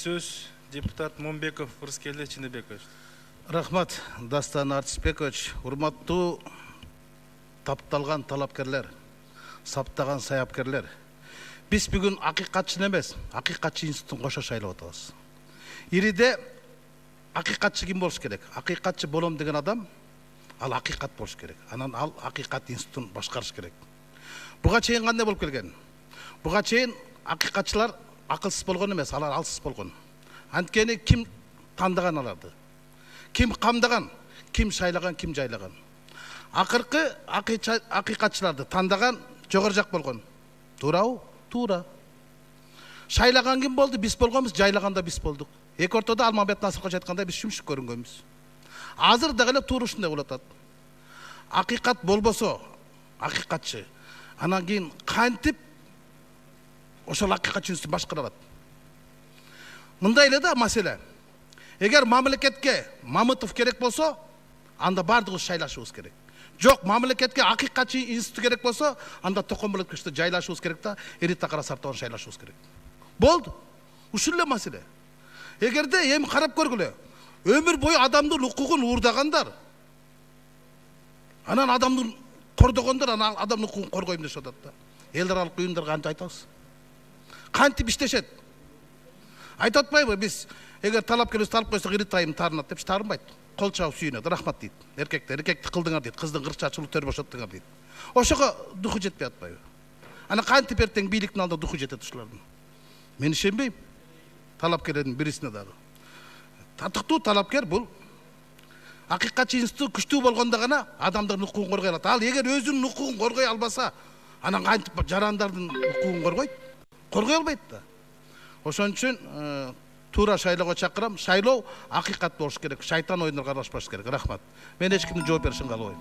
сөз депутат Момбеков Рыскелді Чыныбекович. Рахмат, Дастан Артысбекович. Урматтуу тапталган талапкерлер, саптаган саяпкерлер. Биз бүгүн акыйкатчы эмес, акыйкатчы институтун кошо шайлап атабыз. Ириде акыйкатчы ким болуш керек? Акыйкатчы болом деген адам, ал акыйкат болуш керек. Анан ал акыйкат институтун башкарыш керек. Буга чейин кандай болуп келген? Буга чейин акыйкатчылар акылсыз болгон эмес, алар алсыз болгон. Анткени ким тандаган аларды? Ким камдаган? Ким шайлаган, ким жайлаган? Акыркы акыйкатчыларды тандаган жогору жак болгон. Туурабы? Туура. Шайлаган ким болду? Биз болгонбуз, жайлаганда биз болдук. Эки ортодо Алмамбет Насыркожо айткандай биз шүмшүк көрүнгөнбүз. Азыр дагы эле туура ушундай болуп атат. Акыйкат болбосо, акыйкатчы анан кийин кантип ошол акыйкатчы институтун башкара алат? Мындай эле да маселе. Эгер мамлекетке Мамытов керек болсо, анда бардыгыбыз шайлашыбыз керек. Жок, мамлекетке акыйкатчы институт керек болсо, анда Токомболовичти жайлашыбыз керек да, Эрита Кара Сартовун шайлашыбыз керек. Болду. Ушул эле маселе. Эгерде эми карап көргүлө, өмүр бою адамдын укугун уурдагандар, анан адамдын кордогондор, анан адамдын укугун коргойм дешип атат да. Эл аралык уюмдарга кантип айтабыз? Кантип иштешет? Айтып атпайбы биз, эгер талапкер талап койсок Иритайым таарынат деп, таарынбайт. Кол чабып сүйүнөт, рахмат дейт. Эркекти кылдыңар дейт, кыздын 40 чачылуу төр бошоттуңар дейт. Ошого духу жетпей атпайбы? Ана кантип эртең бийликтин алдында духу жетет ушулардын? Мен ишенбейм. Талапкерлердин бирисине дагы. Татыктуу талапкер бул акыйкатчы институт күчтүү болгондо гана адамдардын укугун коргой алат. Ал эгер өзүнүн укугун коргой албаса, анан кантип жарандардын укугун коргойт? Коргой албайт да. Ошон үчүн туура шайлоого чакырам. Шайлоо акыйкат болуш керек. Шайтан оюндарга аралашпаш керек. Рахмат. Мен эч кимдин жооп беришин каалабайм.